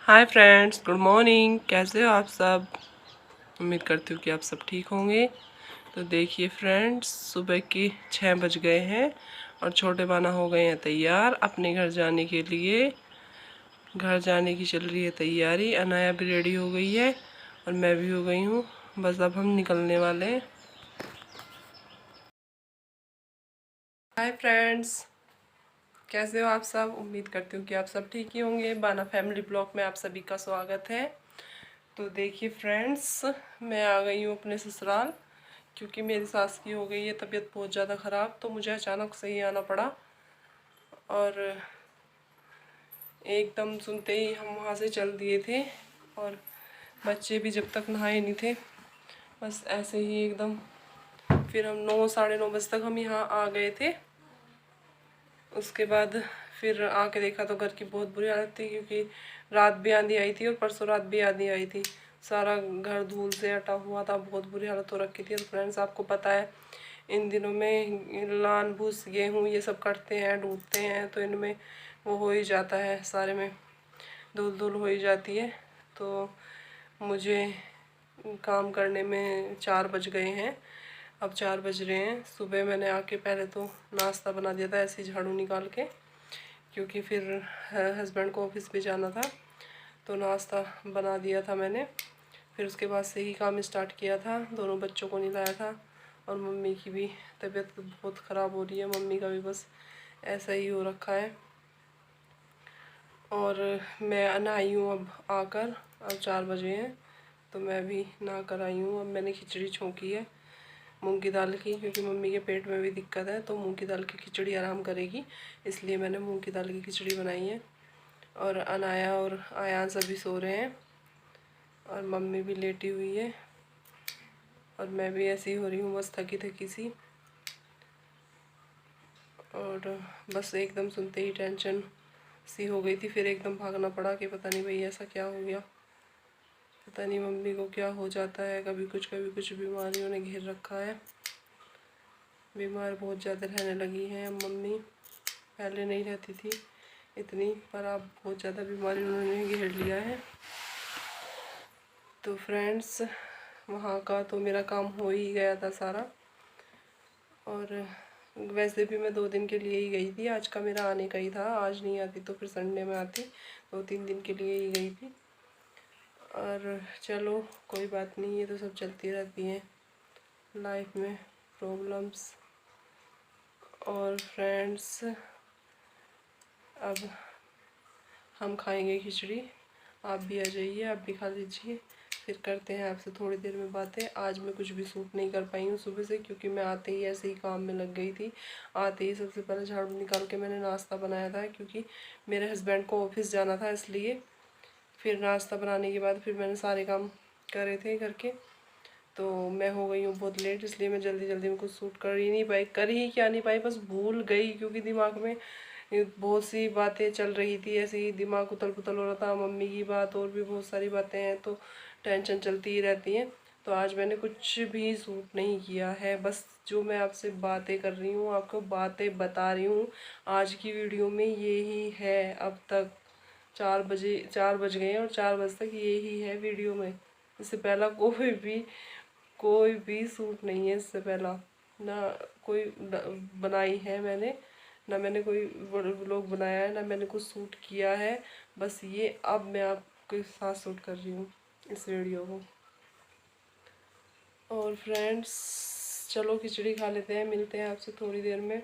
Hi friends, good morning. कैसे हो आप सब? उम्मीद करती हूँ कि आप सब ठीक होंगे। तो देखिए फ्रेंड्स, सुबह के 6 बज गए हैं और छोटे बाना हो गए हैं तैयार अपने घर जाने के लिए। घर जाने की चल रही है तैयारी। अनाया भी रेडी हो गई है और मैं भी हो गई हूँ। बस अब हम निकलने वाले हैं। हाय फ्रेंड्स, कैसे हो आप सब? उम्मीद करती हूँ कि आप सब ठीक ही होंगे। बाना फैमिली ब्लॉग में आप सभी का स्वागत है। तो देखिए फ्रेंड्स, मैं आ गई हूँ अपने ससुराल क्योंकि मेरी सास की हो गई है तबीयत बहुत ज़्यादा ख़राब, तो मुझे अचानक से ही आना पड़ा। और एकदम सुनते ही हम वहाँ से चल दिए थे और बच्चे भी जब तक नहाए नहीं थे, बस ऐसे ही एकदम। फिर हम 9 साढ़े 9 बजे तक हम यहाँ आ गए थे। उसके बाद फिर आके देखा तो घर की बहुत बुरी हालत थी क्योंकि रात भी आंधी आई थी और परसों रात भी आंधी आई थी। सारा घर धूल से हटा हुआ था, बहुत बुरी हालत हो रखी थी। और फ्रेंड्स, आपको पता है इन दिनों में लान भूस गेहूँ ये सब कटते हैं, डूबते हैं, तो इनमें वो हो ही जाता है, सारे में धूल धूल हो ही जाती है। तो मुझे काम करने में 4 बज गए हैं। अब 4 बज रहे हैं। सुबह मैंने आके पहले तो नाश्ता बना दिया था ऐसे ही झाड़ू निकाल के, क्योंकि फिर हस्बैंड को ऑफिस भी जाना था, तो नाश्ता बना दिया था मैंने। फिर उसके बाद से ही काम स्टार्ट किया था। दोनों बच्चों को नहलाया था और मम्मी की भी तबीयत बहुत ख़राब हो रही है। मम्मी का भी बस ऐसा ही हो रखा है। और मैं नहाई हूँ अब आकर। अब 4 बजे हैं तो मैं भी नहा कर आई हूँ। अब मैंने खिचड़ी छोंकी है मूंग की दाल की, क्योंकि मम्मी के पेट में भी दिक्कत है, तो मूंग की दाल की खिचड़ी आराम करेगी, इसलिए मैंने मूंग की दाल की खिचड़ी बनाई है। और अनाया और आयान सभी सो रहे हैं और मम्मी भी लेटी हुई है और मैं भी ऐसी हो रही हूँ, बस थकी थकी सी। और बस एकदम सुनते ही टेंशन सी हो गई थी। फिर एकदम भागना पड़ा कि पता नहीं भाई ऐसा क्या हो गया, पता नहीं मम्मी को क्या हो जाता है। कभी कुछ बीमारियों ने घेर रखा है। बीमार बहुत ज़्यादा रहने लगी हैं मम्मी। पहले नहीं रहती थी इतनी, पर अब बहुत ज़्यादा बीमारी उन्होंने घेर लिया है। तो फ्रेंड्स, वहाँ का तो मेरा काम हो ही गया था सारा। और वैसे भी मैं 2 दिन के लिए ही गई थी। आज का मेरा आने का ही था, आज नहीं आती तो फिर संडे में आती। 2-3 दिन के लिए ही गई थी। और चलो कोई बात नहीं, ये तो सब चलती रहती हैं लाइफ में, प्रॉब्लम्स। और फ्रेंड्स, अब हम खाएंगे खिचड़ी। आप भी आ जाइए, आप भी खा लीजिए। फिर करते हैं आपसे थोड़ी देर में बातें। आज मैं कुछ भी शूट नहीं कर पाई हूँ सुबह से, क्योंकि मैं आते ही ऐसे ही काम में लग गई थी। आते ही सबसे पहले झाड़ू निकाल के मैंने नाश्ता बनाया था, क्योंकि मेरे हस्बैंड को ऑफिस जाना था, इसलिए। फिर नाश्ता बनाने के बाद फिर मैंने सारे काम करे थे घर के। तो मैं हो गई हूँ बहुत लेट, इसलिए मैं जल्दी जल्दी में कुछ शूट कर ही नहीं पाई। कर ही क्या नहीं पाई, बस भूल गई, क्योंकि दिमाग में बहुत सी बातें चल रही थी। ऐसे ही दिमाग उथल पुथल हो रहा था। मम्मी की बात और भी बहुत सारी बातें हैं, तो टेंशन चलती ही रहती हैं। तो आज मैंने कुछ भी शूट नहीं किया है। बस जो मैं आपसे बातें कर रही हूँ, आपको बातें बता रही हूँ। आज की वीडियो में यही है। अब तक 4 बज गए हैं और 4 बजे तक यही है वीडियो में। इससे पहला कोई भी सूट नहीं है। इससे पहला ना कोई बनाई है मैंने, ना मैंने कोई व्लॉग बनाया है, ना मैंने कुछ शूट किया है। बस ये अब मैं आपके साथ शूट कर रही हूँ इस वीडियो को। और फ्रेंड्स, चलो खिचड़ी खा लेते हैं। मिलते हैं आपसे थोड़ी देर में,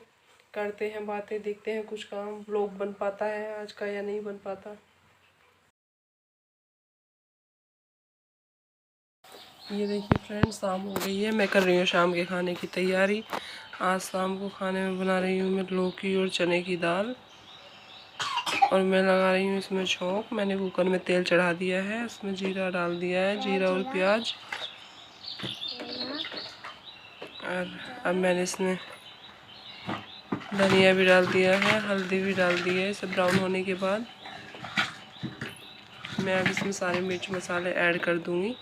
करते हैं बातें, देखते हैं कुछ काम व्लॉग बन पाता है आज का या नहीं बन पाता। ये देखिए फ्रेंड्स, शाम हो गई है। मैं कर रही हूँ शाम के खाने की तैयारी। आज शाम को खाने में बना रही हूँ मैं लौकी और चने की दाल, और मैं लगा रही हूँ इसमें छोंक। मैंने कुकर में तेल चढ़ा दिया है, इसमें जीरा डाल दिया है, जीरा और प्याज। और अब मैंने इसमें धनिया भी डाल दिया है, हल्दी भी डाल दी है। सब ब्राउन होने के बाद मैं अब इसमें सारे मिर्च मसाले ऐड कर दूँगी।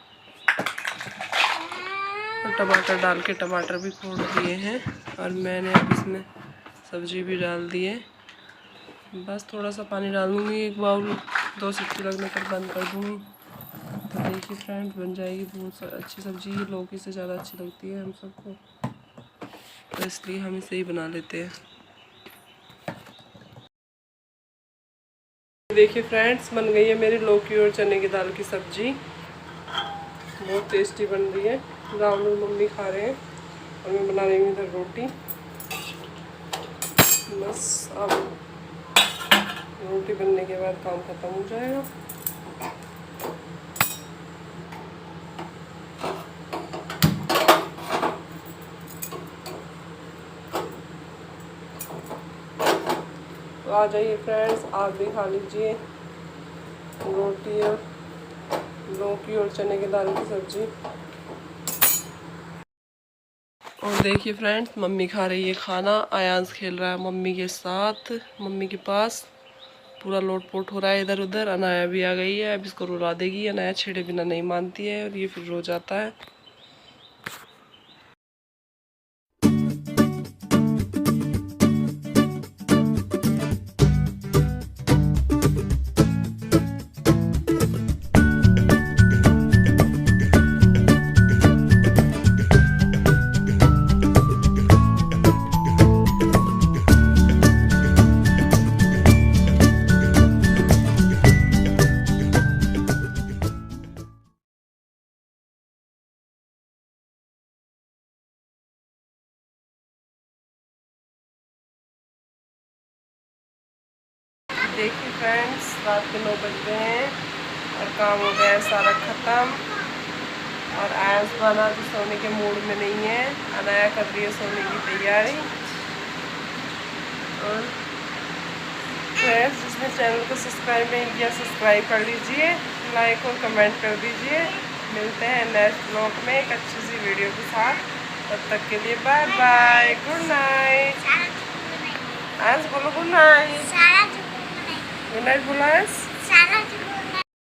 और टमाटर डाल के, टमाटर भी फोड़ दिए हैं, और मैंने अब इसमें सब्जी भी डाल दी है। बस थोड़ा सा पानी डाल दूँगी, 1 बाउल 2 सीटी लगने पर बंद कर दूँगी। तो देखिए फ्रेंड्स, बन जाएगी बहुत अच्छी सब्जी। ये लौकी से ज़्यादा अच्छी लगती है हम सबको, तो इसलिए हम इसे ही बना लेते हैं। देखिए फ्रेंड्स, बन गई है मेरी लौकी और चने की दाल की सब्जी। बहुत टेस्टी बन रही है। राहुल और मम्मी खा रहे हैं और मैं बना रही हूँ इधर रोटी। बस अब रोटी बनने के बाद काम ख़त्म हो जाएगा। तो आ जाइए फ्रेंड्स, आप भी खा लीजिए रोटी और लौकी और चने की दाल की सब्जी। और देखिए फ्रेंड्स, मम्मी खा रही है खाना। आयांश खेल रहा है मम्मी के साथ, मम्मी के पास। पूरा लोटपोट हो रहा है इधर उधर। अनाया भी आ गई है, अब इसको रुला देगी। अनाया छेड़े बिना नहीं मानती है और ये फिर रो जाता है। देखिए फ्रेंड्स, रात के 9 बज गए हैं और काम हो गया है सारा ख़त्म। और आयस बना तो सोने के मूड में नहीं है। अनाया कर रही है सोने की तैयारी। और फ्रेंड्स, जिसने चैनल को सब्सक्राइब नहीं किया, सब्सक्राइब कर लीजिए, लाइक और कमेंट कर दीजिए। मिलते हैं नेक्स्ट व्लॉग में एक अच्छी सी वीडियो के साथ। तब तक के लिए बाय बाय, गुड नाइट। आयस बोलो गुड नाइट। गुड नाइट बोला आयस।